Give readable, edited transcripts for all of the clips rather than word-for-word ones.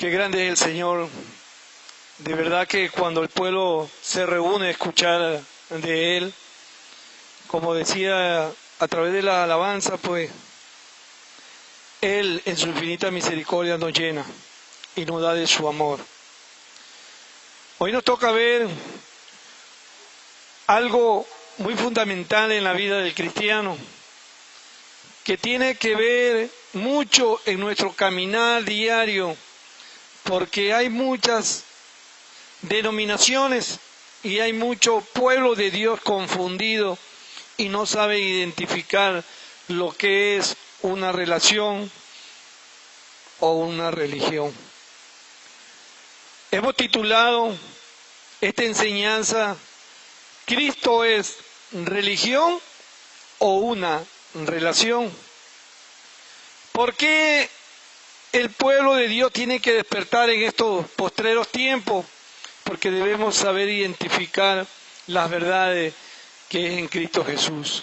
Qué grande es el Señor. De verdad que cuando el pueblo se reúne a escuchar de Él, como decía a través de la alabanza, pues Él en su infinita misericordia nos llena y nos da de su amor. Hoy nos toca ver algo muy fundamental en la vida del cristiano, que tiene que ver mucho en nuestro caminar diario, porque hay muchas denominaciones y hay mucho pueblo de Dios confundido y no sabe identificar lo que es una relación o una religión. Hemos titulado esta enseñanza: ¿Cristo es religión o una relación? ¿Por qué el pueblo de Dios tiene que despertar en estos postreros tiempos? Porque debemos saber identificar las verdades que es en Cristo Jesús.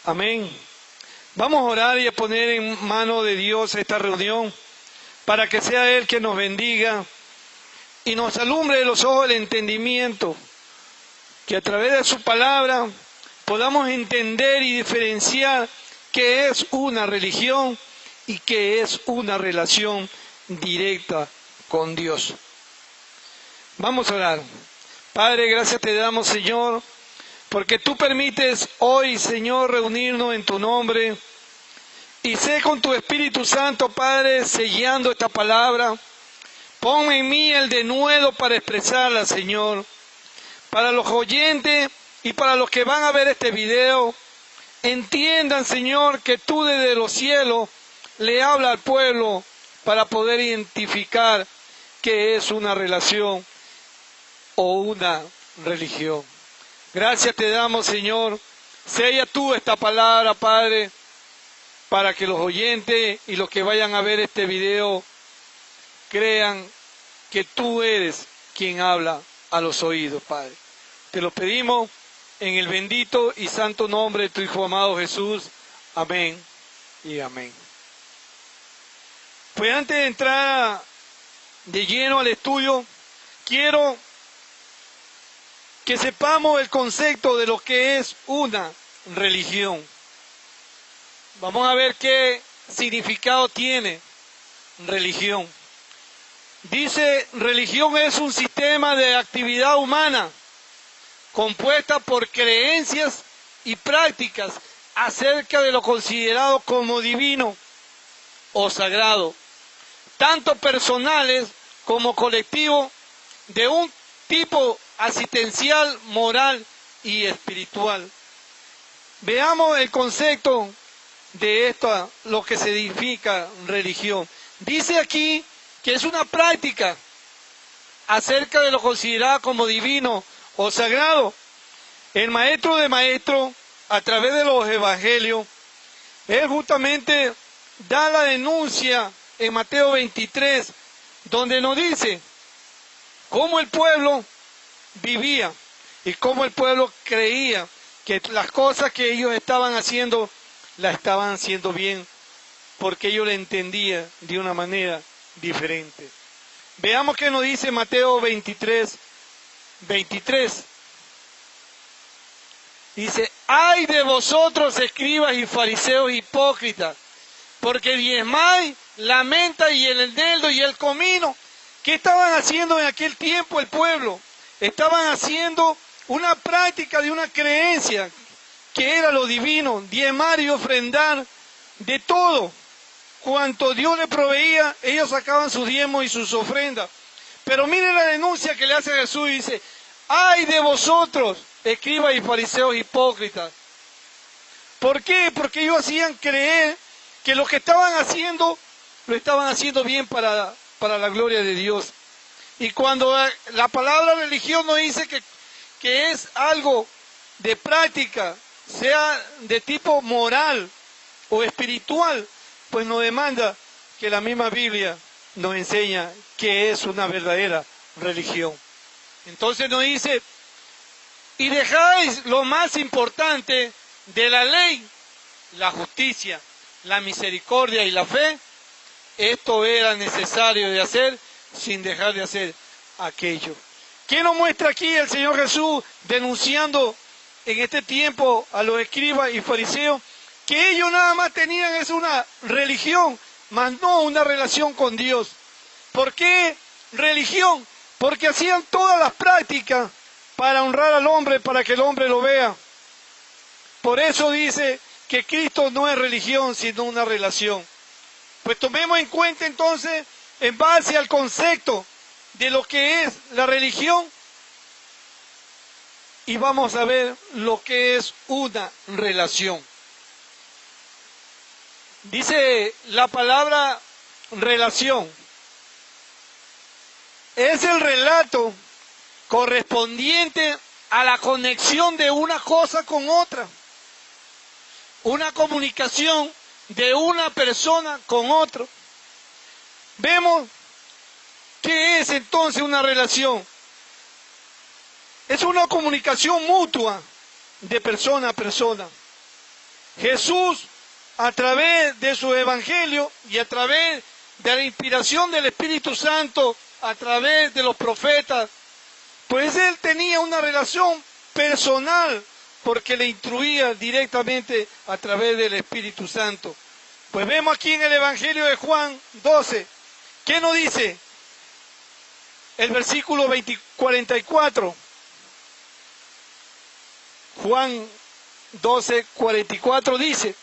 Amén. Vamos a orar y a poner en manos de Dios esta reunión para que sea Él que nos bendiga y nos alumbre de los ojos del entendimiento, que a través de su palabra podamos entender y diferenciar qué es una religión y qué es una relación directa con Dios. Vamos a orar. Padre, gracias te damos, Señor, porque tú permites hoy, Señor, reunirnos en tu nombre, y sé con tu Espíritu Santo, Padre, sellando esta palabra. Pon en mí el denuedo para expresarla, Señor, para los oyentes y para los que van a ver este video. Entiendan, Señor, que tú desde los cielos le hablas al pueblo para poder identificar qué es una relación o una religión. Gracias te damos, Señor. Sella tú esta palabra, Padre, para que los oyentes y los que vayan a ver este video crean que tú eres quien habla a los oídos, Padre. Te lo pedimos en el bendito y santo nombre de tu Hijo amado Jesús. Amén y amén. Pues antes de entrar de lleno al estudio, quiero que sepamos el concepto de lo que es una religión. Vamos a ver qué significado tiene religión. Dice, religión es un sistema de actividad humana compuesta por creencias y prácticas acerca de lo considerado como divino o sagrado, tanto personales como colectivos, de un tipo asistencial, moral y espiritual. Veamos el concepto de esto, lo que significa religión. Dice aquí que es una práctica acerca de lo considerado como divino o sagrado. El maestro de maestros, a través de los evangelios, él justamente da la denuncia en Mateo 23, donde nos dice cómo el pueblo vivía y cómo el pueblo creía que las cosas que ellos estaban haciendo, las estaban haciendo bien, porque ellos le entendían de una manera diferente. Veamos qué nos dice Mateo 23. Dice, ¡ay de vosotros, escribas y fariseos hipócritas! Porque diezmáis la menta y el eneldo y el comino. ¿Qué estaban haciendo en aquel tiempo el pueblo? Estaban haciendo una práctica de una creencia que era lo divino, diezmar y ofrendar de todo. Cuanto Dios les proveía, ellos sacaban sus diezmos y sus ofrendas. Pero miren la denuncia que le hace Jesús y dice, ¡ay de vosotros, escribas y fariseos hipócritas! ¿Por qué? Porque ellos hacían creer que lo que estaban haciendo, lo estaban haciendo bien para la gloria de Dios. Y cuando la palabra religión nos dice que es algo de práctica, sea de tipo moral o espiritual, pues nos demanda que la misma Biblia nos enseña que es una verdadera religión. Entonces nos dice, y dejáis lo más importante de la ley, la justicia, la misericordia y la fe, esto era necesario de hacer sin dejar de hacer aquello. ¿Qué nos muestra aquí el Señor Jesús denunciando en este tiempo a los escribas y fariseos? Que ellos nada más tenían es una religión, mas no una relación con Dios. ¿Por qué religión? Porque hacían todas las prácticas para honrar al hombre, para que el hombre lo vea. Por eso dice que Cristo no es religión, sino una relación. Pues tomemos en cuenta entonces, en base al concepto de lo que es la religión, y vamos a ver lo que es una relación. Dice la palabra relación. Es el relato correspondiente a la conexión de una cosa con otra. Una comunicación de una persona con otro. Vemos qué es entonces una relación. Es una comunicación mutua de persona a persona. Jesús, a través de su evangelio y a través de la inspiración del Espíritu Santo, a través de los profetas, pues él tenía una relación personal porque le instruía directamente a través del Espíritu Santo. Pues vemos aquí en el Evangelio de Juan 12, ¿qué nos dice? El versículo 44. Juan 12, 44 dice,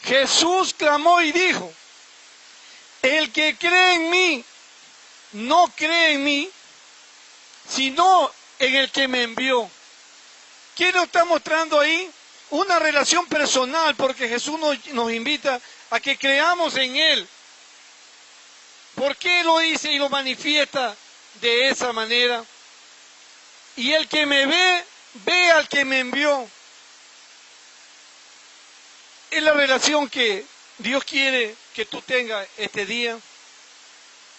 Jesús clamó y dijo, el que cree en mí, no cree en mí, sino en el que me envió. ¿Qué nos está mostrando ahí? Una relación personal, porque Jesús nos invita a que creamos en Él. ¿Por qué lo dice y lo manifiesta de esa manera? Y el que me ve, ve al que me envió. Es la relación que Dios quiere que tú tengas este día.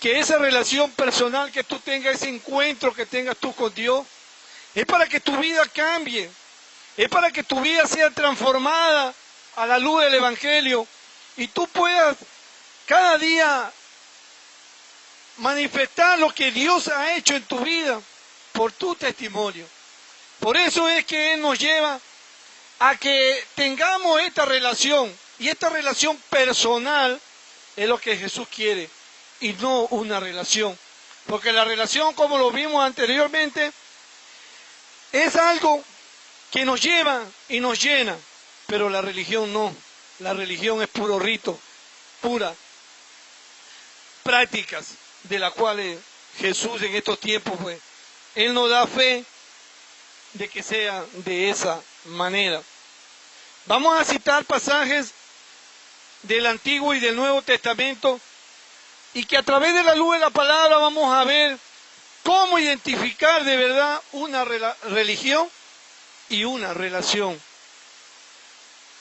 Que esa relación personal que tú tengas, ese encuentro que tengas tú con Dios, es para que tu vida cambie. Es para que tu vida sea transformada a la luz del Evangelio. Y tú puedas cada día manifestar lo que Dios ha hecho en tu vida por tu testimonio. Por eso es que Él nos lleva a que tengamos esta relación. Y esta relación personal es lo que Jesús quiere. Y no una relación. Porque la relación, como lo vimos anteriormente, es algo que nos lleva y nos llena. Pero la religión no. La religión es puro rito, pura prácticas de las cuales Jesús en estos tiempos, pues, Él nos da fe de que sea de esa manera. Vamos a citar pasajes del Antiguo y del Nuevo Testamento y que a través de la luz de la palabra vamos a ver cómo identificar de verdad una religión y una relación.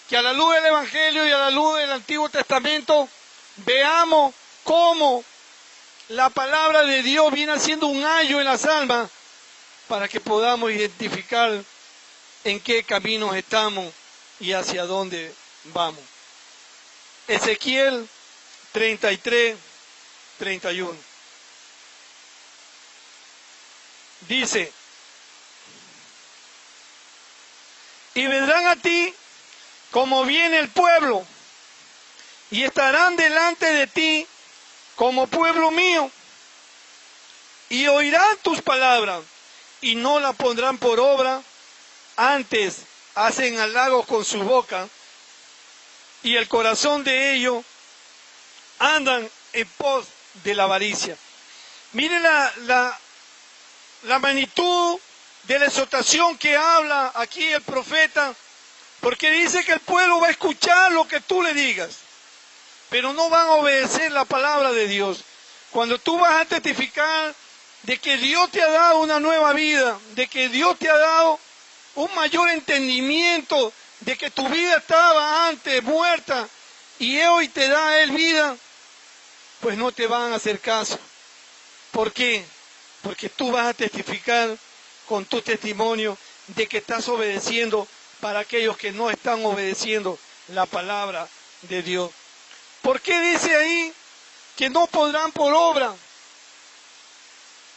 Que a la luz del Evangelio y a la luz del Antiguo Testamento veamos cómo la palabra de Dios viene haciendo un ayo en las almas para que podamos identificar en qué caminos estamos y hacia dónde vamos. Ezequiel 33, 31. Dice, y vendrán a ti como viene el pueblo, y estarán delante de ti como pueblo mío, y oirán tus palabras, y no las pondrán por obra, antes hacen halagos con su boca, y el corazón de ellos andan en pos de la avaricia. Miren la magnitud de la exhortación que habla aquí el profeta, porque dice que el pueblo va a escuchar lo que tú le digas, pero no van a obedecer la palabra de Dios. Cuando tú vas a testificar de que Dios te ha dado una nueva vida, de que Dios te ha dado un mayor entendimiento, de que tu vida estaba antes muerta y hoy te da a Él vida, pues no te van a hacer caso. ¿Por qué? Porque tú vas a testificar con tu testimonio de que estás obedeciendo para aquellos que no están obedeciendo la palabra de Dios. ¿Por qué dice ahí que no podrán por obra.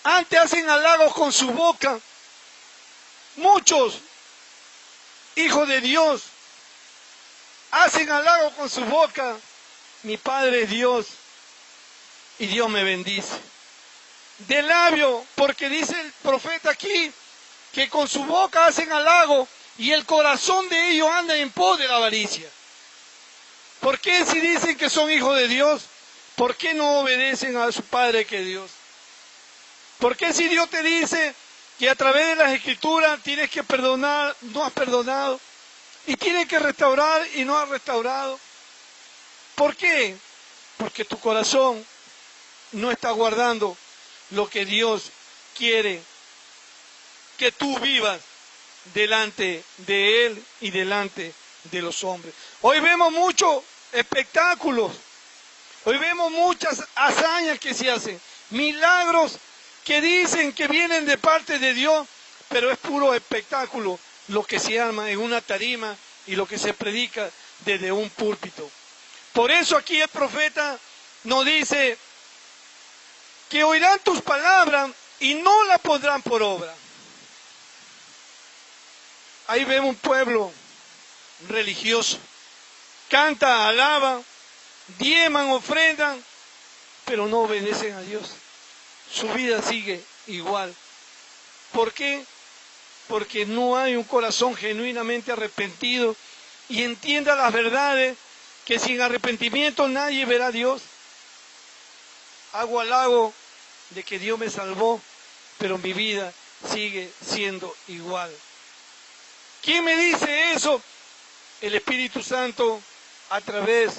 Antes hacen halagos con su boca. Muchos hijos de Dios hacen halagos con su boca. Mi Padre es Dios y Dios me bendice. De labio, porque dice el profeta aquí que con su boca hacen halago y el corazón de ellos anda en pos de la avaricia. ¿Por qué si dicen que son hijos de Dios, por qué no obedecen a su Padre que es Dios? ¿Por qué si Dios te dice que a través de las Escrituras tienes que perdonar, no has perdonado? Y tienes que restaurar y no has restaurado. ¿Por qué? Porque tu corazón no está guardando lo que Dios quiere que tú vivas delante de Él y delante de los hombres. Hoy vemos muchos espectáculos, hoy vemos muchas hazañas que se hacen, milagros que dicen que vienen de parte de Dios, pero es puro espectáculo lo que se arma en una tarima y lo que se predica desde un púlpito. Por eso aquí el profeta nos dice que oirán tus palabras y no las pondrán por obra. Ahí vemos un pueblo religioso, canta, alaba, diezman, ofrendan, pero no obedecen a Dios. Su vida sigue igual. ¿Por qué? Porque no hay un corazón genuinamente arrepentido y entienda las verdades que sin arrepentimiento nadie verá a Dios. Hago halago de que Dios me salvó, pero mi vida sigue siendo igual. ¿Quién me dice eso? El Espíritu Santo a través,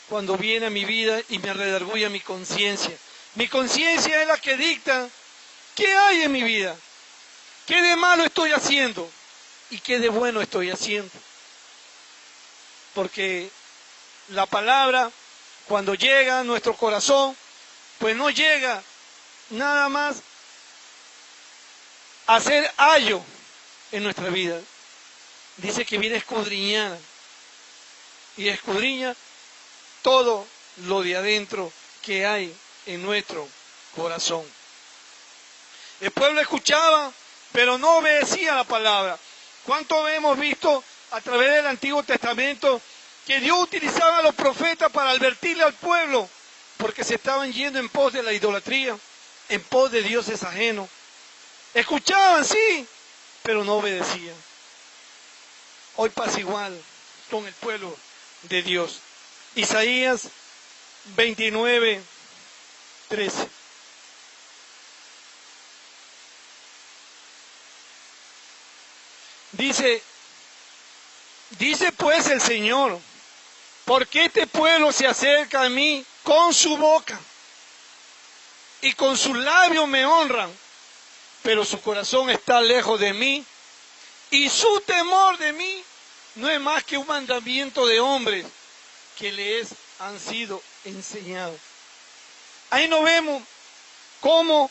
cuando viene a mi vida y me redarguye mi conciencia. Mi conciencia es la que dicta qué hay en mi vida, qué de malo estoy haciendo y qué de bueno estoy haciendo. Porque la palabra, cuando llega a nuestro corazón, pues no llega nada más a hacer ayo en nuestra vida. Dice que viene escudriñada y escudriña todo lo de adentro que hay en nuestro corazón. El pueblo escuchaba, pero no obedecía la palabra. ¿Cuánto hemos visto a través del Antiguo Testamento que Dios utilizaba a los profetas para advertirle al pueblo? Porque se estaban yendo en pos de la idolatría, en pos de dioses ajenos. Escuchaban, sí, pero no obedecían. Hoy pasa igual con el pueblo de Dios. Isaías 29, 13. Dice pues el Señor, ¿por qué este pueblo se acerca a mí con su boca y con sus labios me honran, pero su corazón está lejos de mí y su temor de mí no es más que un mandamiento de hombres que les han sido enseñados? Ahí nos vemos cómo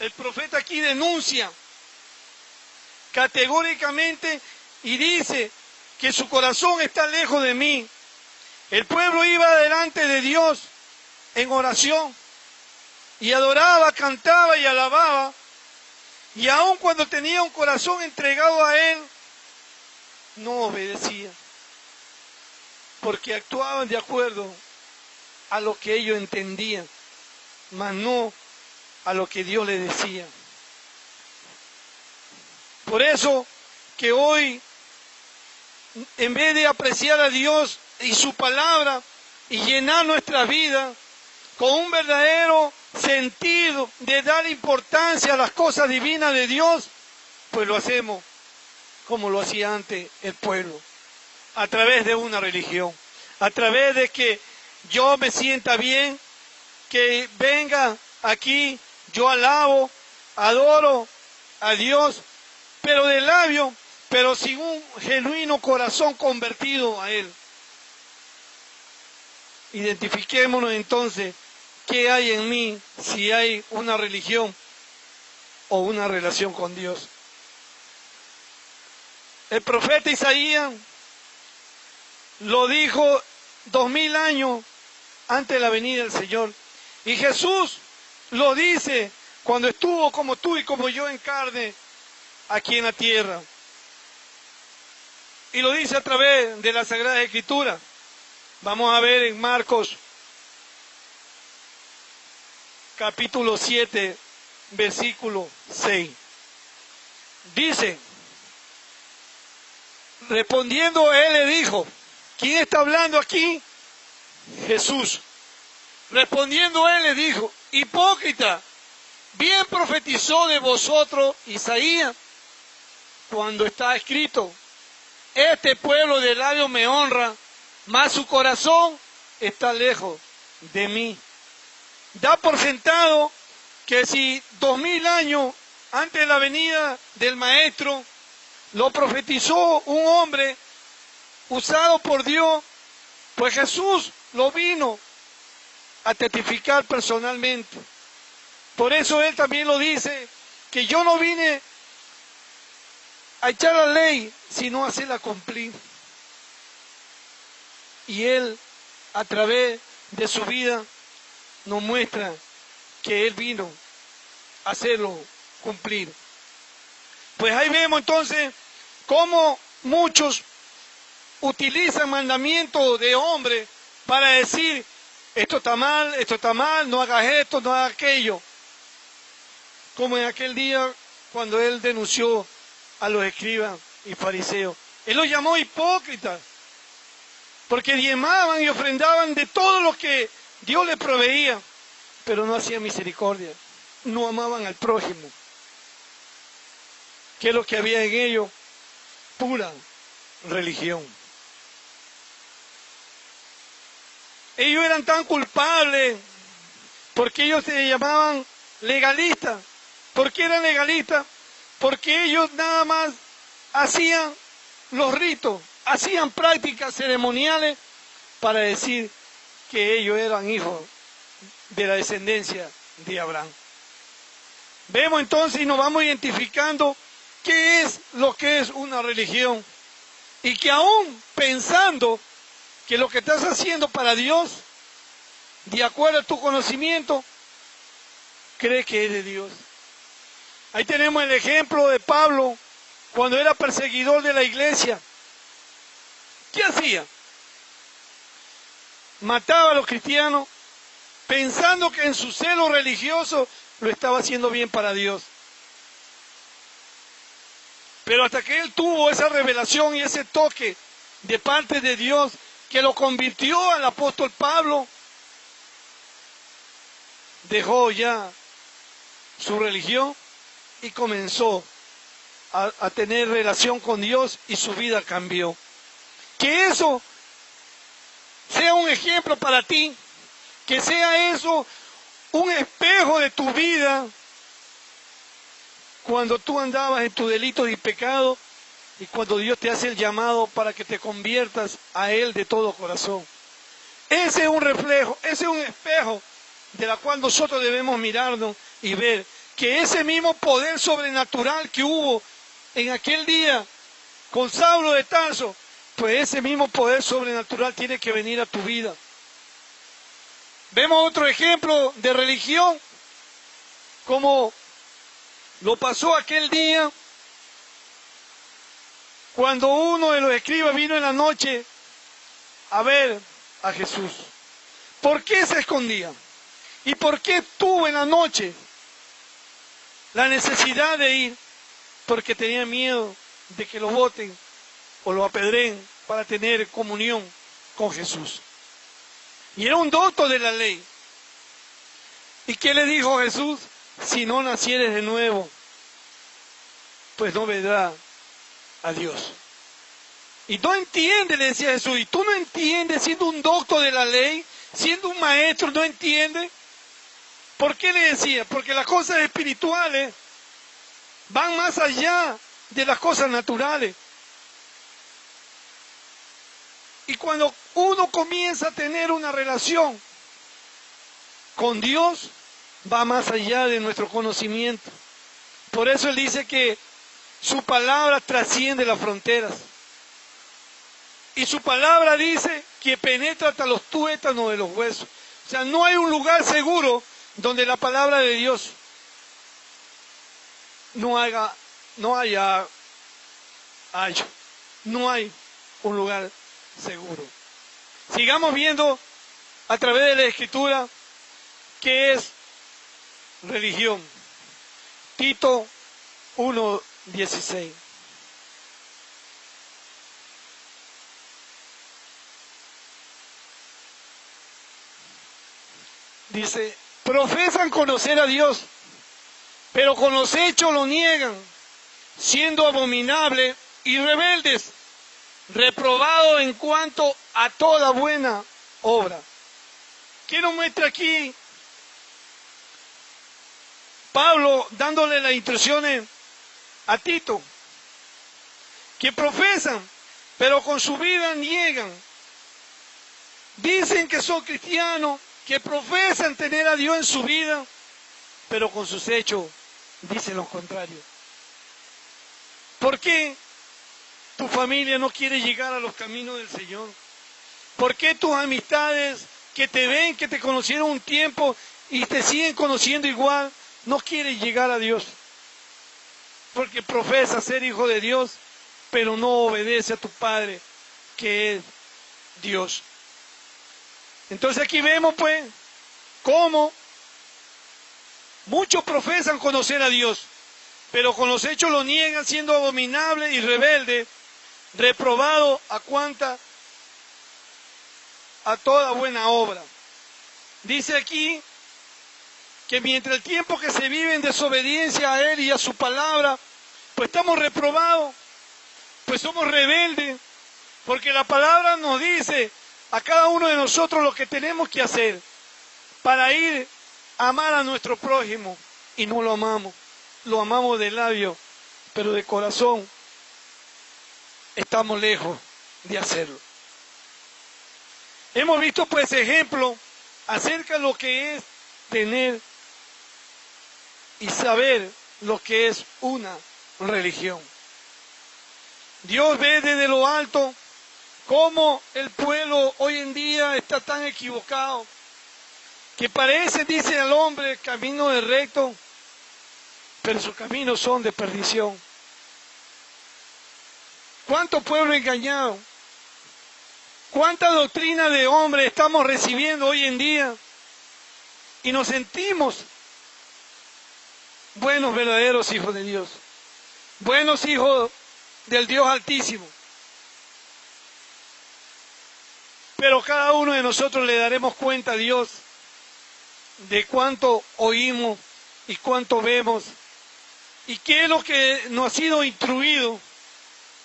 el profeta aquí denuncia categóricamente y dice que su corazón está lejos de mí. El pueblo iba delante de Dios en oración y adoraba, cantaba y alababa, y aun cuando tenía un corazón entregado a Él, no obedecía, porque actuaban de acuerdo a lo que ellos entendían, mas no a lo que Dios les decía. Por eso que hoy, en vez de apreciar a Dios y su palabra y llenar nuestra vida con un verdadero sentido de dar importancia a las cosas divinas de Dios, pues lo hacemos como lo hacía antes el pueblo, a través de una religión, a través de que yo me sienta bien, que venga aquí, yo alabo, adoro a Dios, pero de labio, pero sin un genuino corazón convertido a Él. Identifiquémonos entonces qué hay en mí, si hay una religión o una relación con Dios. El profeta Isaías lo dijo 2000 años antes de la venida del Señor. Y Jesús lo dice cuando estuvo como tú y como yo en carne aquí en la tierra. Y lo dice a través de la Sagrada Escritura. Vamos a ver en Marcos capítulo 7, versículo 6. Dice, respondiendo él le dijo, ¿quién está hablando aquí? Jesús. Respondiendo él le dijo, hipócrita, bien profetizó de vosotros Isaías cuando está escrito, este pueblo de labios me honra, mas su corazón está lejos de mí. Da por sentado que si 2000 años antes de la venida del Maestro lo profetizó un hombre usado por Dios, pues Jesús lo vino a testificar personalmente. Por eso él también lo dice, que yo no vine a echar la ley, sino a hacerla cumplir. Y él, a través de su vida, nos muestra que él vino a hacerlo cumplir. Pues ahí vemos entonces cómo muchos utilizan mandamientos de hombre para decir, esto está mal, no hagas esto, no hagas aquello. Como en aquel día cuando él denunció a los escribas y fariseos. Él los llamó hipócritas, porque diezmaban y ofrendaban de todo lo que Dios les proveía, pero no hacían misericordia, no amaban al prójimo. ¿Qué es lo que había en ellos? Pura religión. Ellos eran tan culpables porque ellos se llamaban legalistas. ¿Por qué eran legalistas? Porque ellos nada más hacían los ritos, hacían prácticas ceremoniales para decir que ellos eran hijos de la descendencia de Abraham. Vemos entonces y nos vamos identificando qué es lo que es una religión. Y que aún pensando que lo que estás haciendo para Dios, de acuerdo a tu conocimiento, crees que es de Dios. Ahí tenemos el ejemplo de Pablo, cuando era perseguidor de la iglesia. ¿Qué hacía? Mataba a los cristianos, pensando que en su celo religioso lo estaba haciendo bien para Dios. Pero hasta que él tuvo esa revelación y ese toque de parte de Dios que lo convirtió al apóstol Pablo, dejó ya su religión y comenzó a tener relación con Dios y su vida cambió. Que eso sea un ejemplo para ti, que sea eso un espejo de tu vida cuando tú andabas en tu delito y pecado y cuando Dios te hace el llamado para que te conviertas a Él de todo corazón. Ese es un reflejo, ese es un espejo de la cual nosotros debemos mirarnos y ver que ese mismo poder sobrenatural que hubo en aquel día con Saulo de Tarso, pues ese mismo poder sobrenatural tiene que venir a tu vida. Vemos otro ejemplo de religión, como lo pasó aquel día cuando uno de los escribas vino en la noche a ver a Jesús. ¿Por qué se escondía? ¿Y por qué tuvo en la noche la necesidad de ir? Porque tenía miedo de que lo boten o lo apedreen para tener comunión con Jesús. Y era un doctor de la ley. ¿Y qué le dijo Jesús? Si no nacieres de nuevo, pues no vendrá a Dios. Y no entiende, le decía Jesús, y tú no entiendes siendo un doctor de la ley, siendo un maestro, no entiendes. ¿Por qué le decía? Porque las cosas espirituales van más allá de las cosas naturales. Y cuando uno comienza a tener una relación con Dios, va más allá de nuestro conocimiento. Por eso Él dice que su palabra trasciende las fronteras. Y su palabra dice que penetra hasta los tuétanos de los huesos. O sea, no hay un lugar seguro donde la palabra de Dios no haya hallo. No hay un lugar seguro. Sigamos viendo a través de la Escritura qué es religión. Tito 1:16. Dice, profesan conocer a Dios, pero con los hechos lo niegan, siendo abominables y rebeldes, reprobados en cuanto a toda buena obra. ¿Qué nos muestra aquí Pablo dándole las instrucciones a Tito? Que profesan, pero con su vida niegan. Dicen que son cristianos, que profesan tener a Dios en su vida, pero con sus hechos dicen lo contrario. ¿Por qué tu familia no quiere llegar a los caminos del Señor? ¿Por qué tus amistades que te ven, que te conocieron un tiempo y te siguen conociendo igual, no quieren llegar a Dios? Porque profesa ser hijo de Dios, pero no obedece a tu Padre, que es Dios. Entonces aquí vemos pues cómo muchos profesan conocer a Dios, pero con los hechos lo niegan, siendo abominable y rebelde, reprobado a toda buena obra. Dice aquí que mientras el tiempo que se vive en desobediencia a Él y a su palabra, pues estamos reprobados, pues somos rebeldes, porque la palabra nos dice a cada uno de nosotros lo que tenemos que hacer para ir a amar a nuestro prójimo, y no lo amamos de labio, pero de corazón estamos lejos de hacerlo. Hemos visto pues ejemplo acerca de lo que es tener y saber lo que es una religión. Dios ve desde lo alto cómo el pueblo hoy en día está tan equivocado, que parece, dice al hombre, camino de recto, pero sus caminos son de perdición. ¿Cuánto pueblo engañado? ¿Cuánta doctrina de hombre estamos recibiendo hoy en día? Y nos sentimos buenos, verdaderos hijos de Dios, buenos hijos del Dios Altísimo. Pero cada uno de nosotros le daremos cuenta a Dios de cuánto oímos y cuánto vemos, y qué es lo que nos ha sido instruido,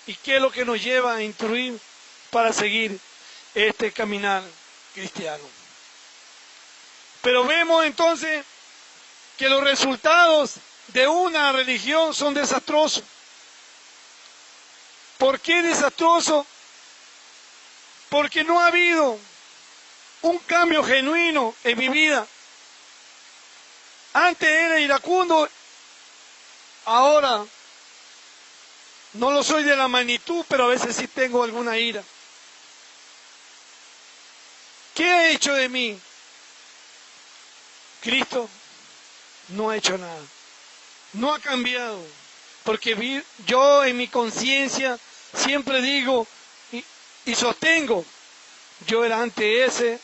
y qué es lo que nos lleva a instruir para seguir este caminar cristiano. Pero vemos entonces que los resultados de una religión son desastrosos. ¿Por qué desastrosos? Porque no ha habido un cambio genuino en mi vida. Antes era iracundo, ahora no lo soy de la magnitud, pero a veces sí tengo alguna ira. ¿Qué ha hecho de mí? Cristo no ha hecho nada, no ha cambiado, porque yo en mi conciencia siempre digo y sostengo, yo era antes ese,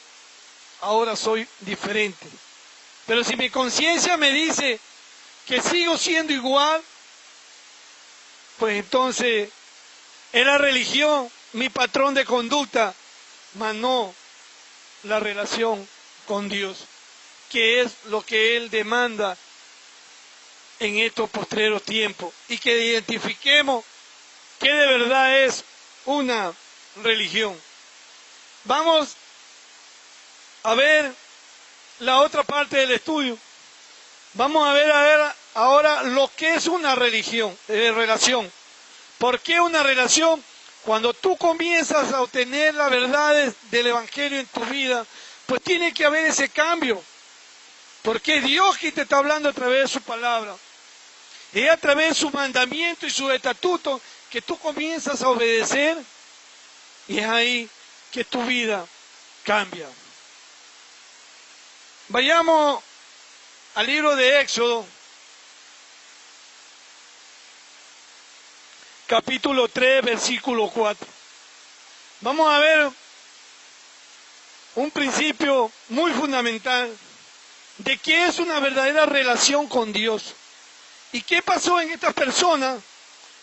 ahora soy diferente. Pero si mi conciencia me dice que sigo siendo igual, pues entonces es la religión mi patrón de conducta, mas no la relación con Dios, que es lo que Él demanda en estos postreros tiempos, y que identifiquemos qué de verdad es una religión. Vamos a ver la otra parte del estudio. Vamos a ver ahora lo que es una relación. ¿Por qué una relación? Cuando tú comienzas a obtener las verdades del Evangelio en tu vida, pues tiene que haber ese cambio. Porque es Dios quien te está hablando a través de su palabra. Es a través de su mandamiento y sus estatutos que tú comienzas a obedecer, y es ahí que tu vida cambia. Vayamos al libro de Éxodo, capítulo 3, versículo 4. Vamos a ver un principio muy fundamental de qué es una verdadera relación con Dios. ¿Y qué pasó en estas personas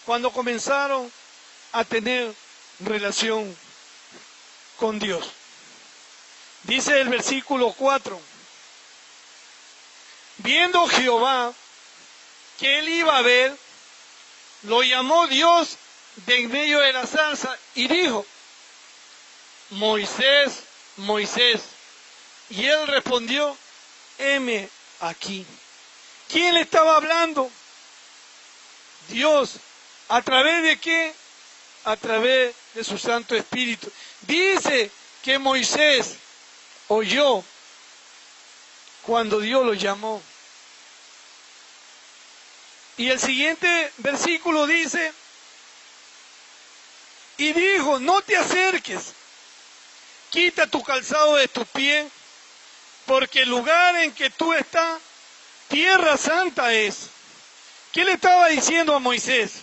cuando comenzaron a tener relación con Dios? Dice el versículo 4. Viendo Jehová que él iba a ver, lo llamó Dios de en medio de la zarza y dijo: Moisés, Moisés. Y él respondió: heme aquí. ¿Quién le estaba hablando? Dios. ¿A través de qué? A través de su Santo Espíritu. Dice que Moisés oyó cuando Dios lo llamó. Y el siguiente versículo dice: y dijo: no te acerques, quita tu calzado de tu pie, porque el lugar en que tú estás, tierra santa es. ¿Qué le estaba diciendo a Moisés?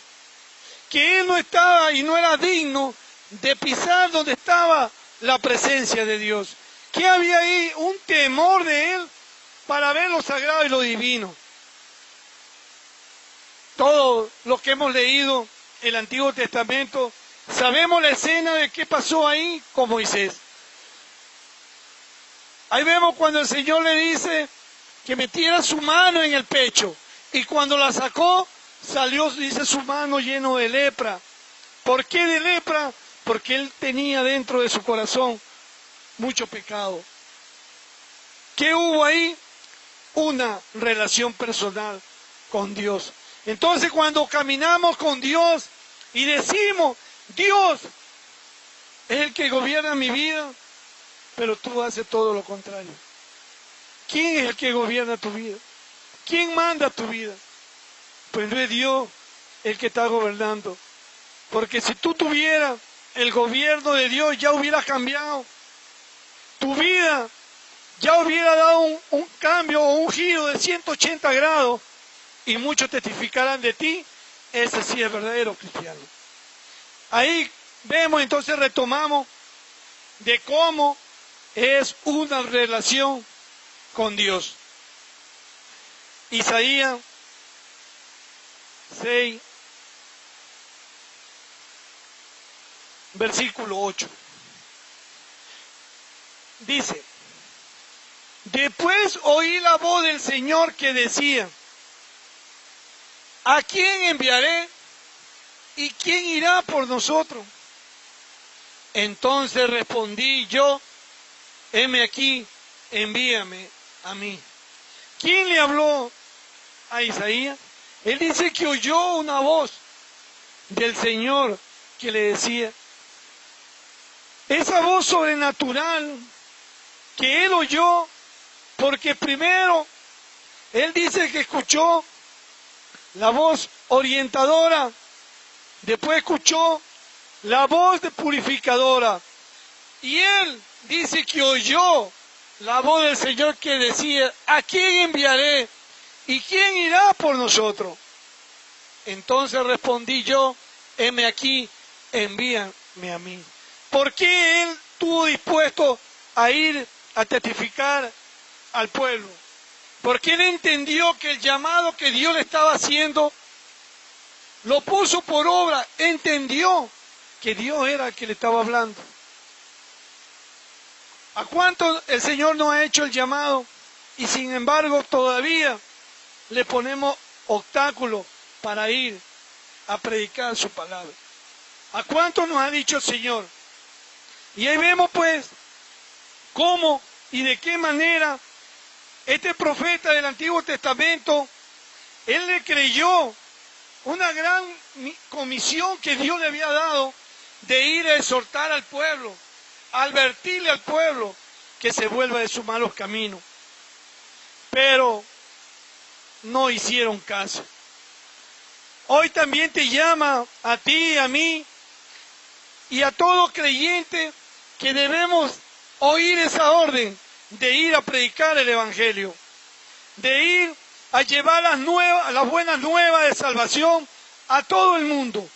Que él no estaba y no era digno de pisar donde estaba la presencia de Dios. Que había ahí un temor de él para ver lo sagrado y lo divino. Todos los que hemos leído el Antiguo Testamento sabemos la escena de qué pasó ahí con Moisés. Ahí vemos cuando el Señor le dice que metiera su mano en el pecho, y cuando la sacó, salió, dice, su mano lleno de lepra. ¿Por qué de lepra? Porque él tenía dentro de su corazón mucho pecado. ¿Qué hubo ahí? Una relación personal con Dios. Entonces, cuando caminamos con Dios y decimos: Dios es el que gobierna mi vida, pero tú haces todo lo contrario. ¿Quién es el que gobierna tu vida? ¿Quién manda tu vida? Pues no es Dios el que está gobernando. Porque si tú tuvieras el gobierno de Dios, ya hubieras cambiado. Tu vida ya hubiera dado un cambio o un giro de 180 grados, y muchos testificarán de ti: ese sí es verdadero cristiano. Ahí vemos, entonces retomamos de cómo es una relación con Dios. Isaías 6, versículo 8. Dice: después oí la voz del Señor que decía: ¿a quién enviaré? ¿Y quién irá por nosotros? Entonces respondí yo: heme aquí, envíame a mí. ¿Quién le habló a Isaías? Él dice que oyó una voz del Señor que le decía. Esa voz sobrenatural que él oyó, porque primero él dice que escuchó la voz orientadora, después escuchó la voz de purificadora, y él dice que oyó la voz del Señor que decía: ¿a quién enviaré? ¿Y quién irá por nosotros? Entonces respondí yo: heme aquí, envíame a mí. ¿Por qué él estuvo dispuesto a ir a testificar al pueblo? Porque él entendió que el llamado que Dios le estaba haciendo lo puso por obra. Entendió que Dios era el que le estaba hablando. ¿A cuánto el Señor nos ha hecho el llamado y sin embargo todavía le ponemos obstáculos para ir a predicar su palabra? ¿A cuánto nos ha dicho el Señor? Y ahí vemos pues cómo y de qué manera este profeta del Antiguo Testamento, él le creyó una gran comisión que Dios le había dado de ir a exhortar al pueblo, a advertirle al pueblo que se vuelva de sus malos caminos. Pero no hicieron caso. Hoy también te llama a ti, a mí y a todo creyente que debemos oír esa orden de ir a predicar el Evangelio, de ir a llevar las buenas nuevas de salvación a todo el mundo.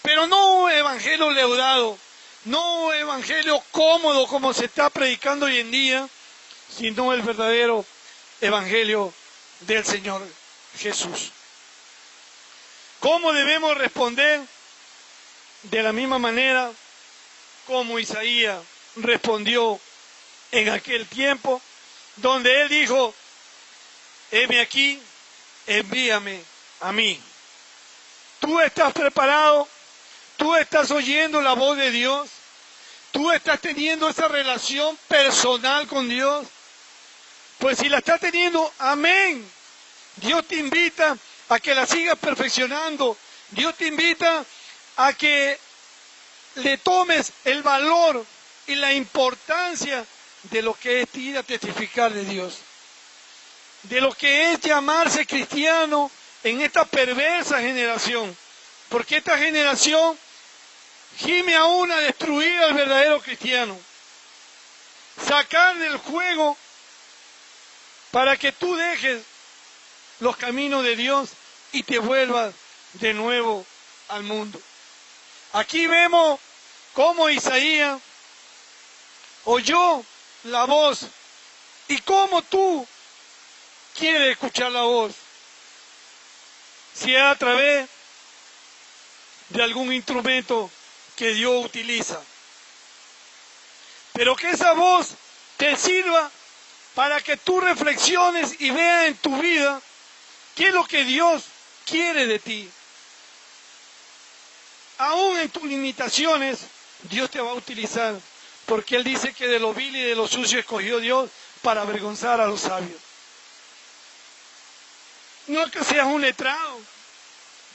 Pero no un evangelio leudado, no un evangelio cómodo como se está predicando hoy en día, sino el verdadero evangelio del Señor Jesús. ¿Cómo debemos responder? De la misma manera como Isaías respondió en aquel tiempo, donde él dijo: heme aquí, envíame a mí. Tú estás preparado, tú estás oyendo la voz de Dios, tú estás teniendo esa relación personal con Dios. Pues si la estás teniendo, amén. Dios te invita a que la sigas perfeccionando. Dios te invita a que le tomes el valor y la importancia de lo que es ir a testificar de Dios, de lo que es llamarse cristiano en esta perversa generación, porque esta generación gime aún a destruir al verdadero cristiano, sacar del juego para que tú dejes los caminos de Dios y te vuelvas de nuevo al mundo. Aquí vemos cómo Isaías oyó la voz y cómo tú quieres escuchar la voz, si es a través de algún instrumento que Dios utiliza, pero que esa voz te sirva para que tú reflexiones y veas en tu vida qué es lo que Dios quiere de ti. Aún en tus limitaciones, Dios te va a utilizar, porque Él dice que de lo vil y de lo sucio escogió Dios para avergonzar a los sabios. No que seas un letrado,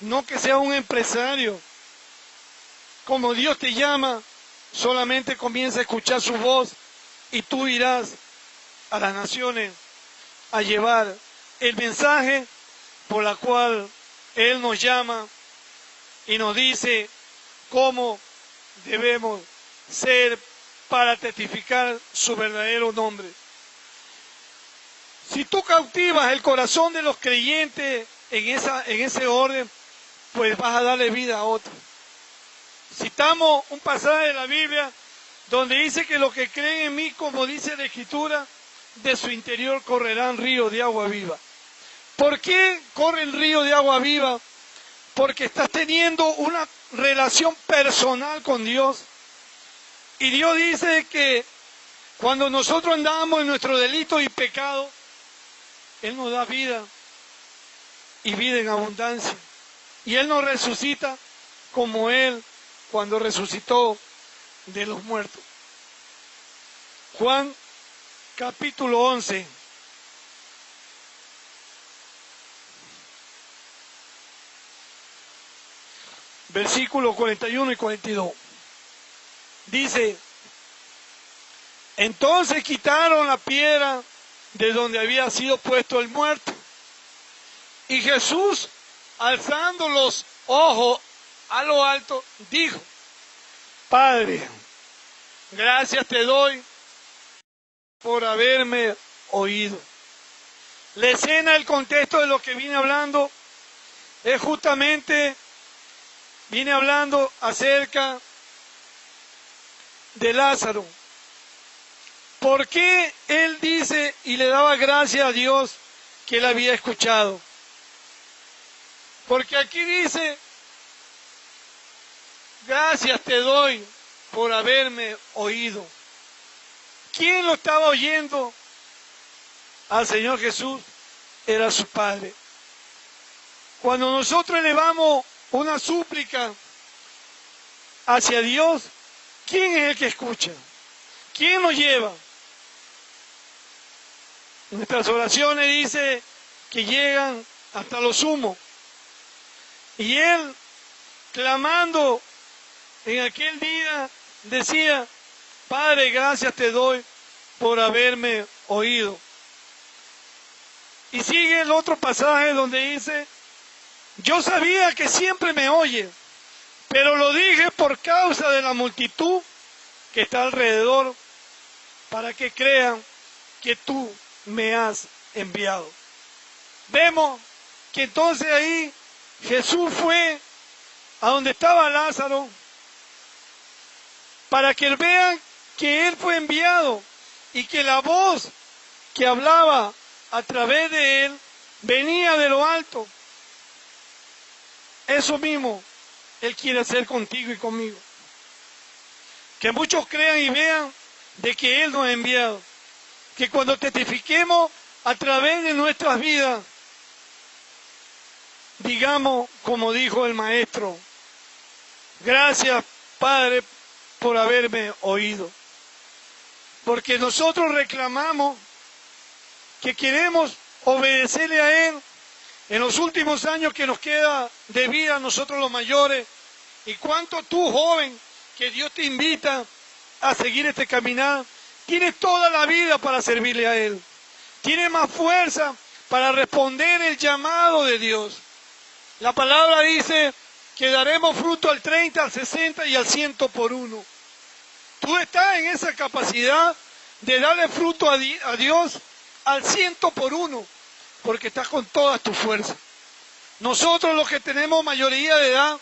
no que seas un empresario. Como Dios te llama, solamente comienza a escuchar su voz y tú irás a las naciones a llevar el mensaje por la cual Él nos llama y nos dice cómo debemos ser para testificar su verdadero nombre. Si tú cautivas el corazón de los creyentes en ese orden, pues vas a darle vida a otros. Citamos un pasaje de la Biblia donde dice que los que creen en mí, como dice la Escritura, de su interior correrán ríos de agua viva. ¿Por qué corre el río de agua viva? Porque estás teniendo una relación personal con Dios. Y Dios dice que cuando nosotros andamos en nuestro delito y pecado, Él nos da vida y vida en abundancia. Y Él nos resucita como Él cuando resucitó de los muertos. Juan capítulo 11. Versículos 41 y 42. Dice: entonces quitaron la piedra de donde había sido puesto el muerto. Y Jesús, alzando los ojos a lo alto, dijo: Padre, gracias te doy por haberme oído. La escena, el contexto de lo que vine hablando, es justamente, vine hablando acerca de Lázaro. ¿Por qué él dice y le daba gracias a Dios que él había escuchado? Porque aquí dice: gracias te doy por haberme oído. ¿Quién lo estaba oyendo al Señor Jesús? Era su Padre. Cuando nosotros elevamos una súplica hacia Dios, ¿quién es el que escucha? ¿Quién nos lleva? Nuestras oraciones dice que llegan hasta lo sumo. Y Él, clamando en aquel día, decía: Padre, gracias te doy por haberme oído. Y sigue el otro pasaje donde dice: yo sabía que siempre me oye, pero lo dije por causa de la multitud que está alrededor, para que crean que tú me has enviado. Vemos que entonces ahí Jesús fue a donde estaba Lázaro para que vean que él fue enviado y que la voz que hablaba a través de él venía de lo alto. Eso mismo él quiere hacer contigo y conmigo. Que muchos crean y vean de que él nos ha enviado. Que cuando testifiquemos a través de nuestras vidas, digamos como dijo el maestro: gracias, Padre, por haberme oído. Porque nosotros reclamamos que queremos obedecerle a Él en los últimos años que nos queda de vida a nosotros los mayores. Y cuánto tú, joven, que Dios te invita a seguir este caminar, tienes toda la vida para servirle a Él. Tienes más fuerza para responder el llamado de Dios. La palabra dice que daremos fruto al 30, al 60 y al 100 por uno. Tú estás en esa capacidad de darle fruto a Dios al 100 por uno, porque estás con todas tus fuerzas. Nosotros los que tenemos mayoría de edad,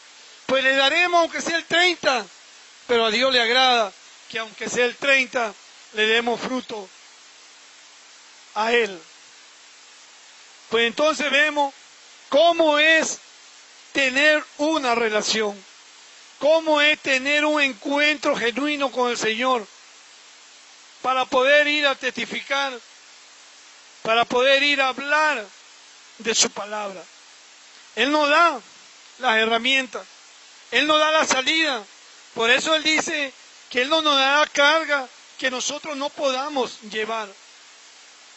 pues le daremos aunque sea el 30, pero a Dios le agrada que aunque sea el 30, le demos fruto a Él. Pues entonces vemos cómo es tener una relación, cómo es tener un encuentro genuino con el Señor, para poder ir a testificar, para poder ir a hablar de su palabra. Él nos da las herramientas, Él nos da la salida. Por eso Él dice que Él no nos da carga que nosotros no podamos llevar.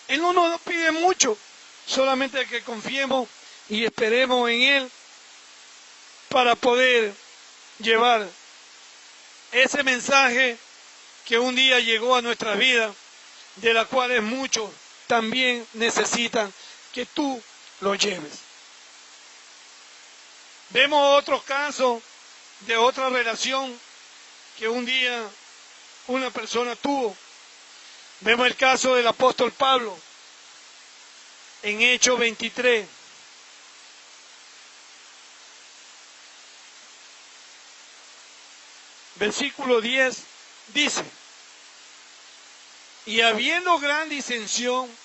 Él no nos pide mucho, solamente que confiemos y esperemos en Él para poder llevar ese mensaje que un día llegó a nuestra vida, de la cual muchos también necesitan que tú lo lleves. Vemos otros casos de otra relación que un día una persona tuvo. Vemos el caso del apóstol Pablo en Hechos 23. Versículo 10 dice: y habiendo gran disensión,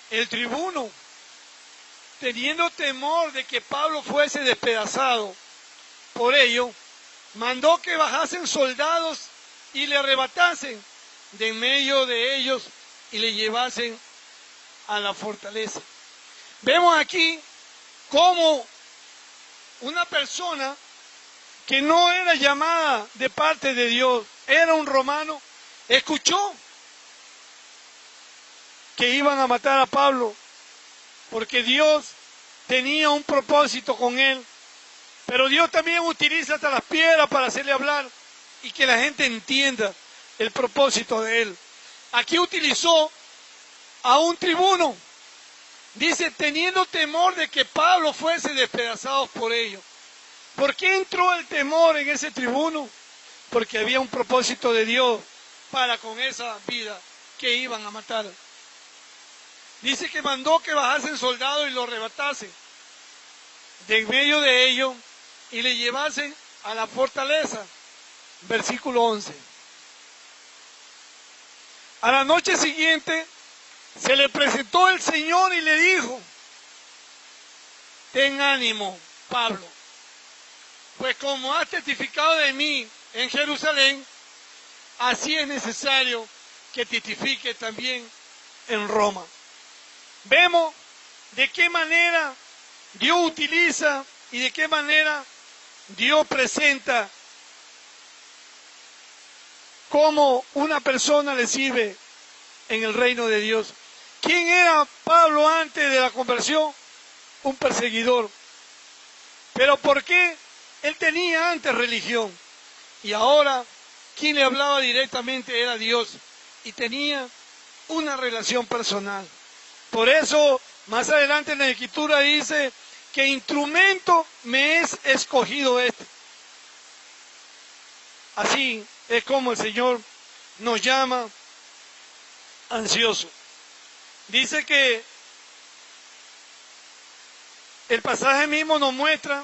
el tribuno, teniendo temor de que Pablo fuese despedazado por ello, mandó que bajasen soldados y le arrebatasen de en medio de ellos y le llevasen a la fortaleza. Vemos aquí cómo una persona que no era llamada de parte de Dios, era un romano, escuchó que iban a matar a Pablo, porque Dios tenía un propósito con él. Pero Dios también utiliza hasta las piedras para hacerle hablar y que la gente entienda el propósito de él. Aquí utilizó a un tribuno. Dice, teniendo temor de que Pablo fuese despedazado por ellos. ¿Por qué entró el temor en ese tribuno? Porque había un propósito de Dios para con esa vida que iban a matar. Dice que mandó que bajasen soldados y lo arrebatasen de en medio de ellos y le llevasen a la fortaleza. Versículo 11. A la noche siguiente se le presentó el Señor y le dijo: ten ánimo, Pablo, pues como has testificado de mí en Jerusalén, así es necesario que testifique también en Roma. Vemos de qué manera Dios utiliza y de qué manera Dios presenta cómo una persona le sirve en el reino de Dios. ¿Quién era Pablo antes de la conversión? Un perseguidor. ¿Pero por qué? Él tenía antes religión. Y ahora, quien le hablaba directamente era Dios. Y tenía una relación personal. Por eso, más adelante en la Escritura dice que instrumento me es escogido este. Así es como el Señor nos llama ansiosos. Dice que el pasaje mismo nos muestra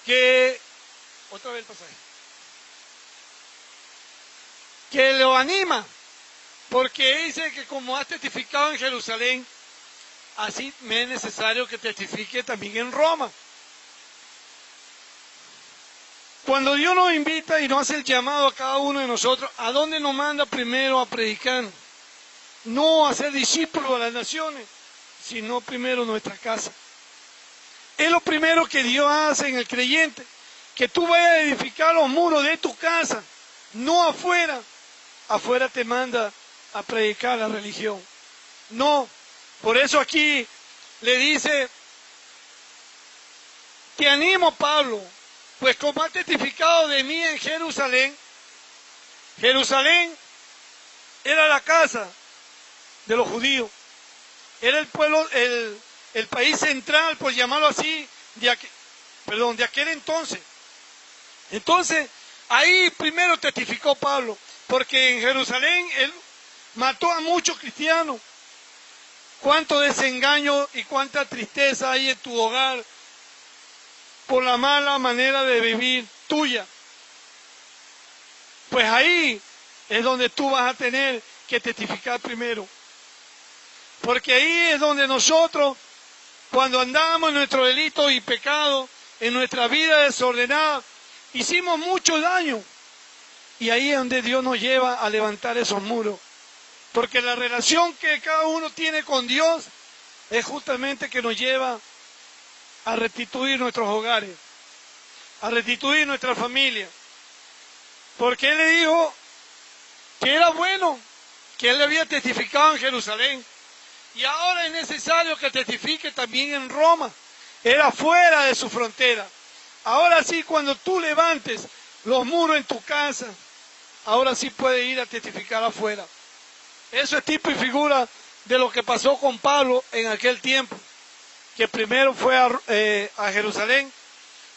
que, otra vez el pasaje, que lo anima, porque dice que como has testificado en Jerusalén, así me es necesario que testifique también en Roma. Cuando Dios nos invita y nos hace el llamado a cada uno de nosotros, ¿a dónde nos manda primero a predicar? No a ser discípulos de las naciones, sino primero nuestra casa. Es lo primero que Dios hace en el creyente, que tú vayas a edificar los muros de tu casa, no afuera. Afuera te manda a predicar la religión. No, por eso aquí le dice, te animo, Pablo, pues como has testificado de mí en Jerusalén, Jerusalén era la casa de los judíos, era el pueblo, el país central, por llamarlo así, de aquel entonces. Entonces, ahí primero testificó Pablo, porque en Jerusalén él mató a muchos cristianos. Cuánto desengaño y cuánta tristeza hay en tu hogar por la mala manera de vivir tuya. Pues ahí es donde tú vas a tener que testificar primero. Porque ahí es donde nosotros, cuando andamos en nuestro delito y pecado, en nuestra vida desordenada, hicimos mucho daño. Y ahí es donde Dios nos lleva a levantar esos muros. Porque la relación que cada uno tiene con Dios es justamente que nos lleva a restituir nuestros hogares, a restituir nuestra familia. Porque Él le dijo que era bueno, que Él le había testificado en Jerusalén. Y ahora es necesario que testifique también en Roma. Era fuera de su frontera. Ahora sí, cuando tú levantes los muros en tu casa, ahora sí puedes ir a testificar afuera. Eso es tipo y figura de lo que pasó con Pablo en aquel tiempo, que primero fue a Jerusalén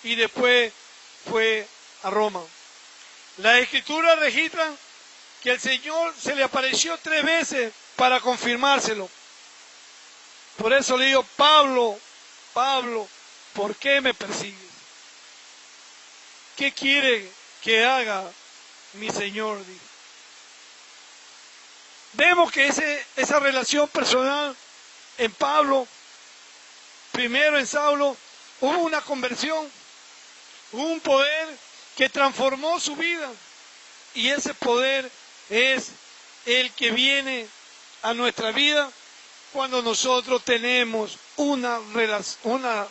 y después fue a Roma. Las Escrituras registran que el Señor se le apareció 3 veces para confirmárselo. Por eso le digo, Pablo, Pablo, ¿por qué me persigues? ¿Qué quiere que haga mi Señor? Dijo. Vemos que esa relación personal en Pablo, primero en Saulo, hubo una conversión, hubo un poder que transformó su vida. Y ese poder es el que viene a nuestra vida cuando nosotros tenemos una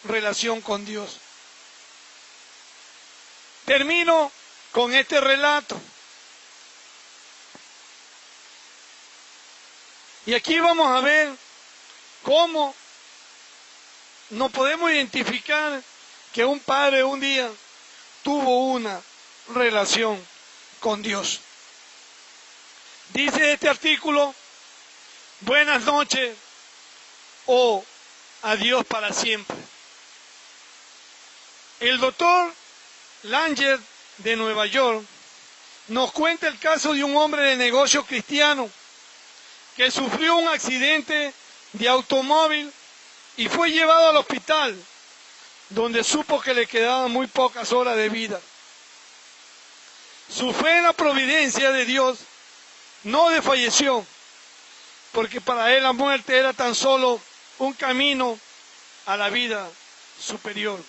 relación con Dios. Termino con este relato. Y aquí vamos a ver cómo nos podemos identificar que un padre un día tuvo una relación con Dios. Dice este artículo, buenas noches o adiós para siempre. El doctor Langer de Nueva York nos cuenta el caso de un hombre de negocio cristiano que sufrió un accidente de automóvil y fue llevado al hospital, donde supo que le quedaban muy pocas horas de vida. Su fe en la providencia de Dios no desfalleció, porque para él la muerte era tan solo un camino a la vida superior.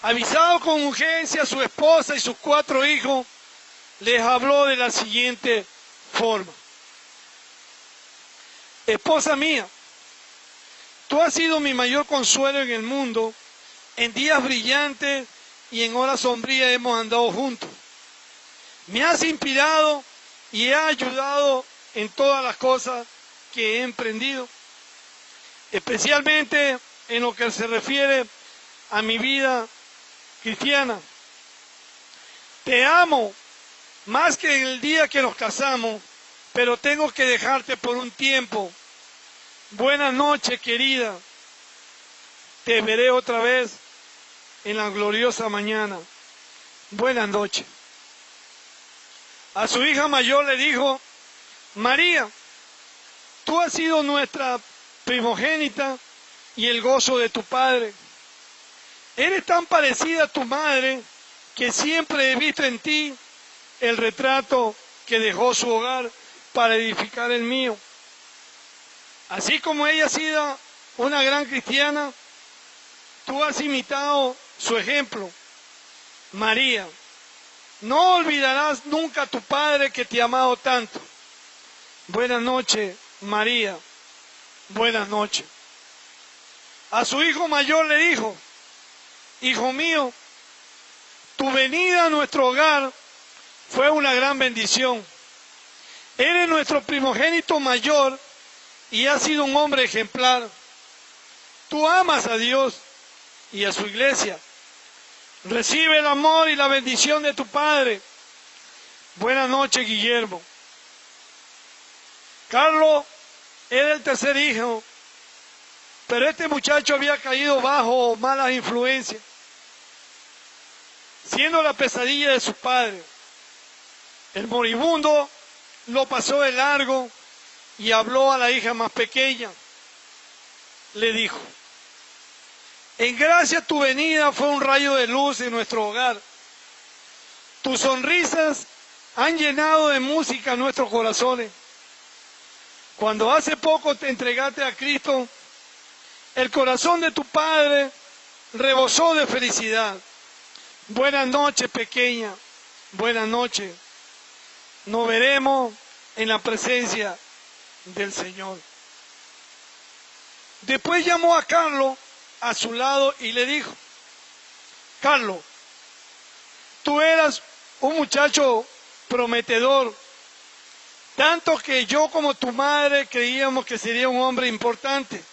Avisado con urgencia, su esposa y sus 4 hijos les habló de la siguiente forma. Esposa mía, tú has sido mi mayor consuelo en el mundo. En días brillantes y en horas sombrías hemos andado juntos. Me has inspirado y has ayudado en todas las cosas que he emprendido, especialmente en lo que se refiere a mi vida cristiana. Te amo más que el día que nos casamos, pero tengo que dejarte por un tiempo. Buenas noches, querida. Te veré otra vez en la gloriosa mañana. Buenas noches. A su hija mayor le dijo, María, tú has sido nuestra primogénita y el gozo de tu Padre. Eres tan parecida a tu madre que siempre he visto en ti el retrato que dejó su hogar para edificar el mío. Así como ella ha sido una gran cristiana, tú has imitado su ejemplo. María, no olvidarás nunca a tu Padre que te ha amado tanto. Buenas noches, María. Buenas noches. A su hijo mayor le dijo: hijo mío, tu venida a nuestro hogar fue una gran bendición. Eres nuestro primogénito mayor y has sido un hombre ejemplar. Tú amas a Dios y a su iglesia. Recibe el amor y la bendición de tu Padre. Buenas noches, Guillermo. Carlos era el tercer hijo, pero este muchacho había caído bajo malas influencias, siendo la pesadilla de su padre. El moribundo lo pasó de largo y habló a la hija más pequeña. Le dijo: en gracia tu venida fue un rayo de luz en nuestro hogar. Tus sonrisas han llenado de música nuestros corazones. Cuando hace poco te entregaste a Cristo, el corazón de tu Padre rebosó de felicidad. Buenas noches, pequeña. Buenas noches. Nos veremos en la presencia del Señor. Después llamó a Carlos a su lado y le dijo: Carlos, tú eras un muchacho prometedor, tanto que yo como tu madre creíamos que sería un hombre importante.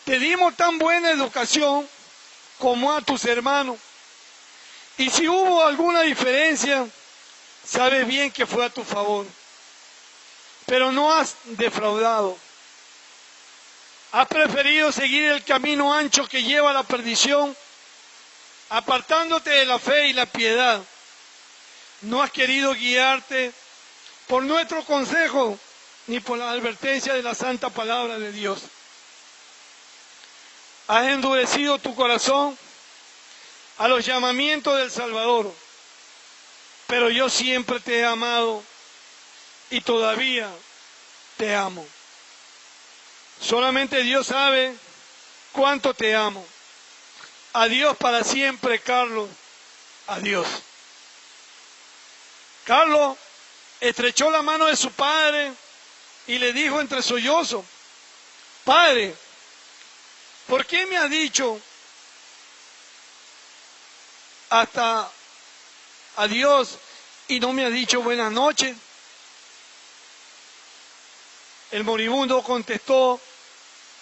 Te dimos tan buena educación como a tus hermanos. Y si hubo alguna diferencia, sabes bien que fue a tu favor. Pero no has defraudado. Has preferido seguir el camino ancho que lleva a la perdición, apartándote de la fe y la piedad. No has querido guiarte por nuestro consejo ni por la advertencia de la santa palabra de Dios. Has endurecido tu corazón a los llamamientos del Salvador, pero yo siempre te he amado y todavía te amo. Solamente Dios sabe cuánto te amo. Adiós para siempre, Carlos. Adiós. Carlos estrechó la mano de su padre y le dijo entre sollozos: Padre, ¿por qué me ha dicho hasta adiós y no me ha dicho buenas noches? El moribundo contestó: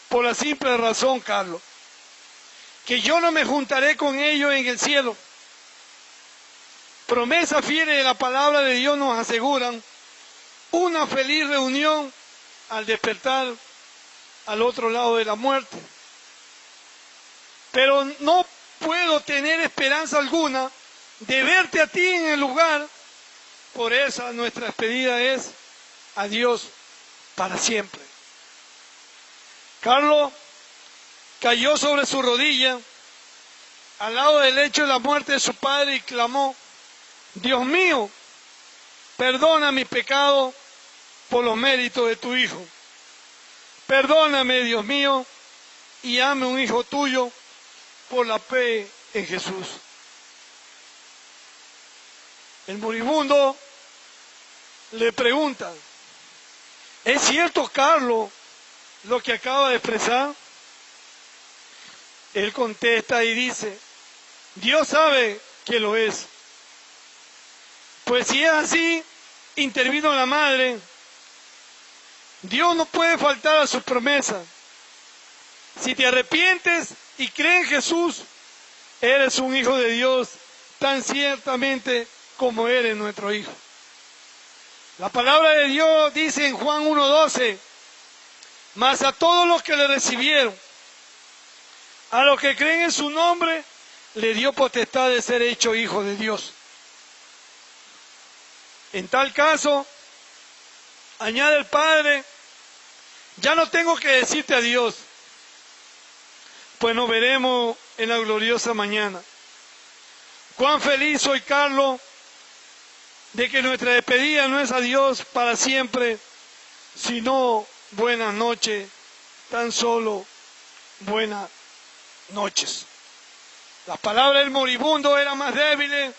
por la simple razón, Carlos, que yo no me juntaré con ellos en el cielo. Promesas fieles de la palabra de Dios nos aseguran una feliz reunión al despertar al otro lado de la muerte. Pero no puedo tener esperanza alguna de verte a ti en el lugar. Por eso nuestra despedida es adiós para siempre. Carlos cayó sobre su rodilla al lado del lecho de la muerte de su padre y clamó: Dios mío, perdona mi pecado por los méritos de tu Hijo. Perdóname, Dios mío, y hazme un hijo tuyo por la fe en Jesús. El moribundo le pregunta: ¿es cierto, Carlos, lo que acaba de expresar? Él contesta y dice: Dios sabe que lo es. Pues si es así, intervino la madre, Dios no puede faltar a sus promesas. Si te arrepientes y crees en Jesús, eres un hijo de Dios tan ciertamente como eres nuestro hijo. La palabra de Dios dice en Juan 1:12: mas a todos los que le recibieron, a los que creen en su nombre, le dio potestad de ser hecho hijo de Dios. En tal caso, Añade el Padre, ya no tengo que decirte adiós, pues nos veremos en la gloriosa mañana. Cuán feliz soy, Carlos, de que nuestra despedida no es adiós para siempre, sino buenas noches, tan solo buenas noches. Las palabras del moribundo eran más débiles,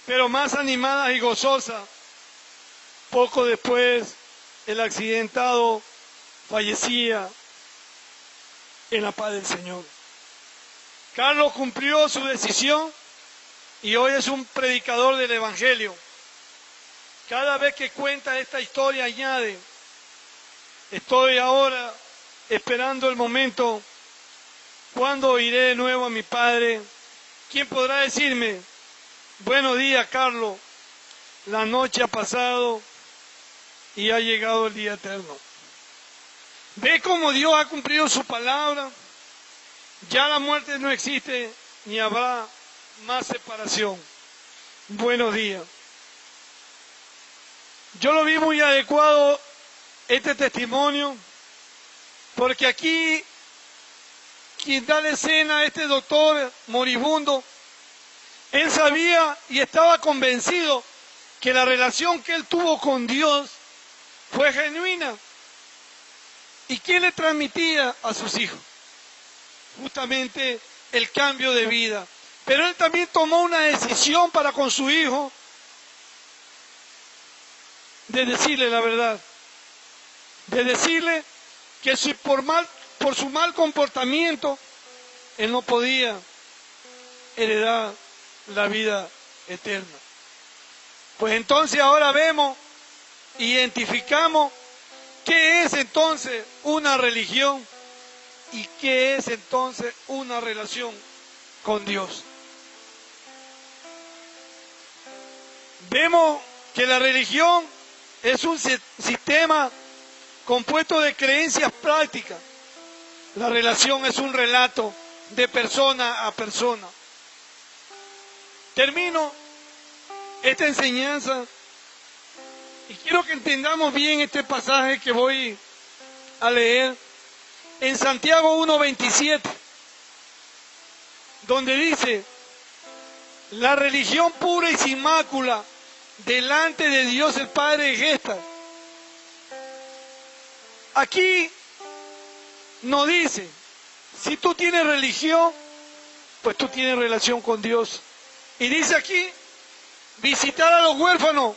pero más animadas y gozosas. Poco después, el accidentado fallecía en la paz del Señor. Carlos cumplió su decisión y hoy es un predicador del Evangelio. Cada vez que cuenta esta historia añade, estoy ahora esperando el momento cuando iré de nuevo a mi Padre. ¿Quién podrá decirme, buenos días, Carlos, la noche ha pasado y ha llegado el día eterno? ¿Ve cómo Dios ha cumplido su palabra? Ya la muerte no existe ni habrá más separación. Buenos días. Yo lo vi muy adecuado este testimonio, porque aquí quien da la escena a este doctor moribundo, él sabía y estaba convencido que la relación que él tuvo con Dios fue genuina. ¿Y quién le transmitía a sus hijos? Justamente el cambio de vida. Pero él también tomó una decisión para con su hijo de decirle la verdad, de decirle que si por su mal comportamiento él no podía heredar la vida eterna. Pues entonces ahora vemos, identificamos qué es entonces una religión y qué es entonces una relación con Dios. Vemos que la religión es un sistema compuesto de creencias prácticas. La relación es un relato de persona a persona. Termino esta enseñanza y quiero que entendamos bien este pasaje que voy a leer en Santiago 1:27, donde dice, la religión pura y sin mácula delante de Dios el Padre es esta. Aquí no dice, si tú tienes religión, pues tú tienes relación con Dios. Y dice aquí, visitar a los huérfanos.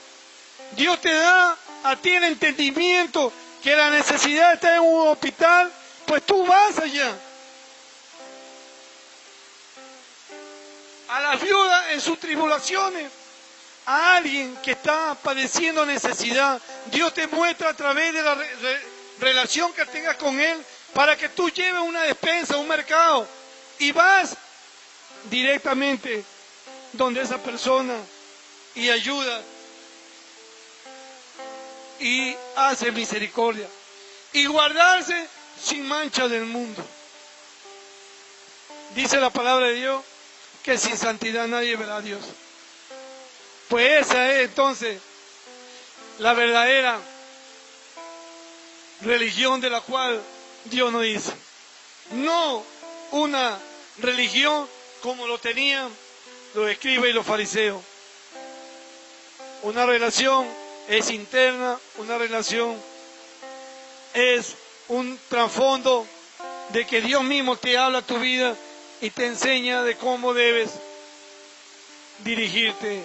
Dios te da a ti el entendimiento que la necesidad está en un hospital, pues tú vas allá. A las viudas en sus tribulaciones, a alguien que está padeciendo necesidad, Dios te muestra a través de la relación que tengas con Él, para que tú lleves una despensa a un mercado y vas directamente donde esa persona y ayuda y hace misericordia y guardarse sin mancha del mundo. Dice la palabra de Dios que sin santidad nadie verá a Dios. Pues esa es entonces la verdadera religión de la cual Dios nos dice. No una religión como lo tenían los escribas y los fariseos. Una relación es interna, una relación es un trasfondo de que Dios mismo te habla a tu vida y te enseña de cómo debes dirigirte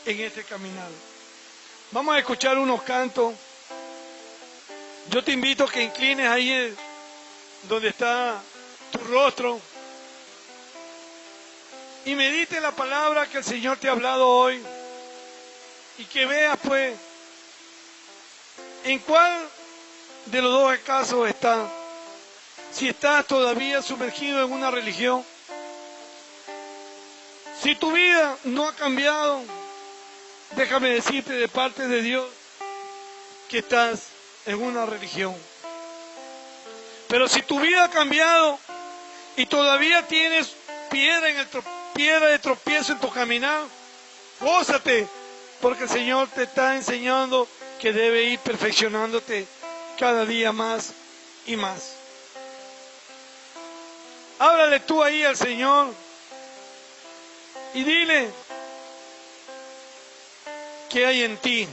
en este caminar. Vamos a escuchar unos cantos. Yo te invito a que inclines ahí donde está tu rostro y medite la palabra que el Señor te ha hablado hoy y que veas pues en cuál de los dos casos estás. Si estás todavía sumergido en una religión, si tu vida no ha cambiado, déjame decirte de parte de Dios que estás en una religión. Pero si tu vida ha cambiado y todavía tienes piedra de tropiezo en tu caminar, gózate, porque el Señor te está enseñando que debe ir perfeccionándote cada día más y más. Háblale tú ahí al Señor y dile qué hay en ti.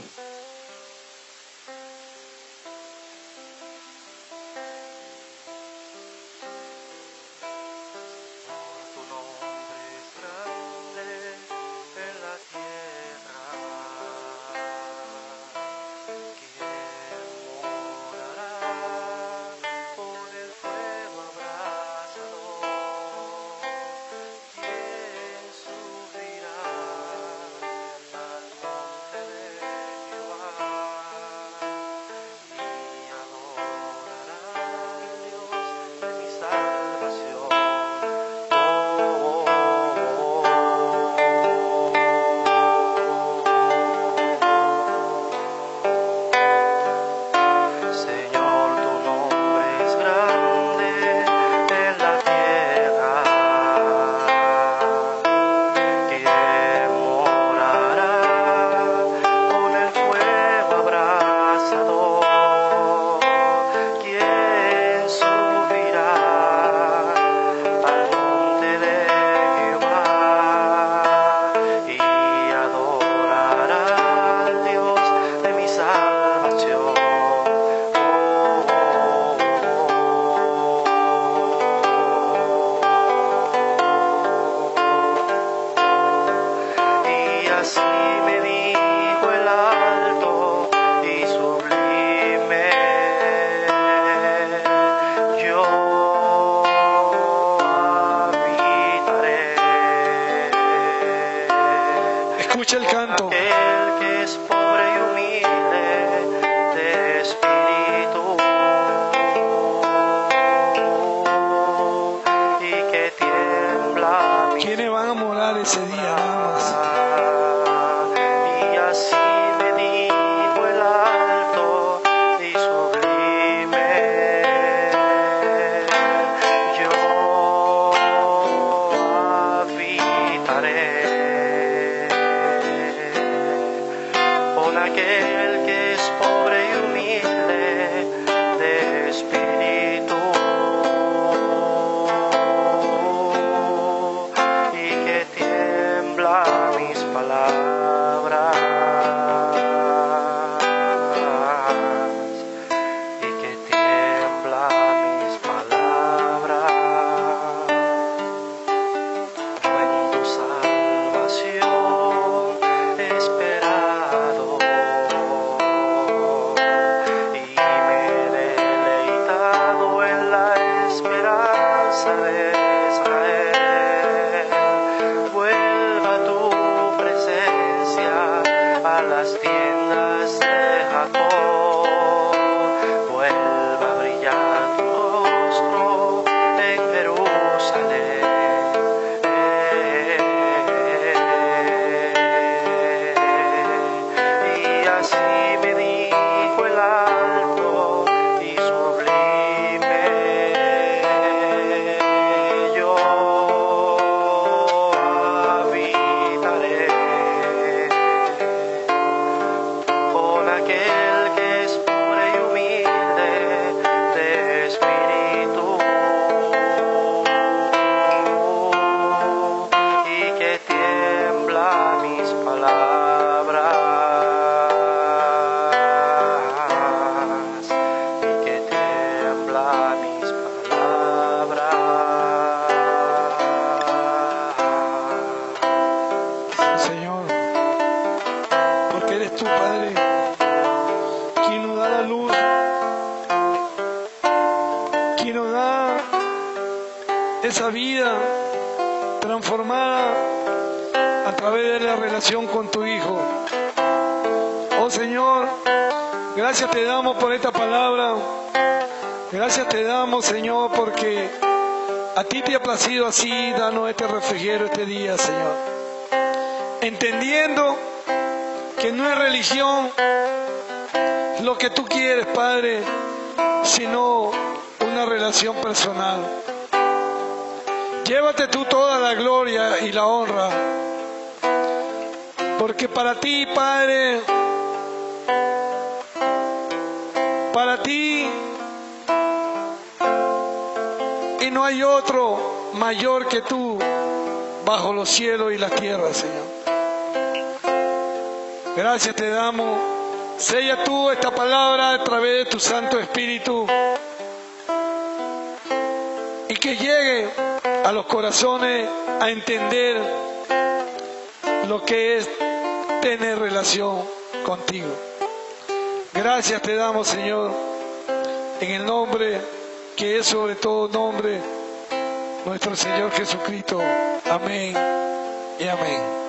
Escucha el canto. Aquel que es pobre y humilde de espíritu y que tiembla. ¿Quiénes van a morar ese día nada más? Y así me dijo el alto y sublime, yo habitaré con aquel que es pobre y humilde de espíritu y que tiembla mis palabras y que tiembla mis palabras. Yo en tu salvación he esperado y me he deleitado en la esperanza de Israel. Vuelva tu presencia a las tiendas de Jacob, vuelva a brillar tu rostro en Jerusalén. Y así me dijo el alto y sublime, yo habitaré con aquel que es pobre y humilde de espíritu y que tiembla mis palabras y que tiembla mis palabras. Señor, porque eres tú, Padre, quien nos da la luz, quien nos da esa vida transformada a través de la relación con tu Hijo. Oh Señor, gracias te damos por esta palabra. Gracias te damos, Señor, porque a ti te ha placido así darnos este refrigerio este día, Señor. Entendiendo que no es religión lo que tú quieres, Padre, sino una relación personal. Llévate tú toda la gloria y la honra, porque para ti, Padre, para ti, y no hay otro mayor que tú bajo los cielos y la tierra, Señor. Gracias te damos. Sella tú esta palabra a través de tu Santo Espíritu y que llegue a los corazones a entender lo que es tener relación contigo. Gracias te damos, Señor, en el nombre que es sobre todo nombre, nuestro Señor Jesucristo. Amén y amén.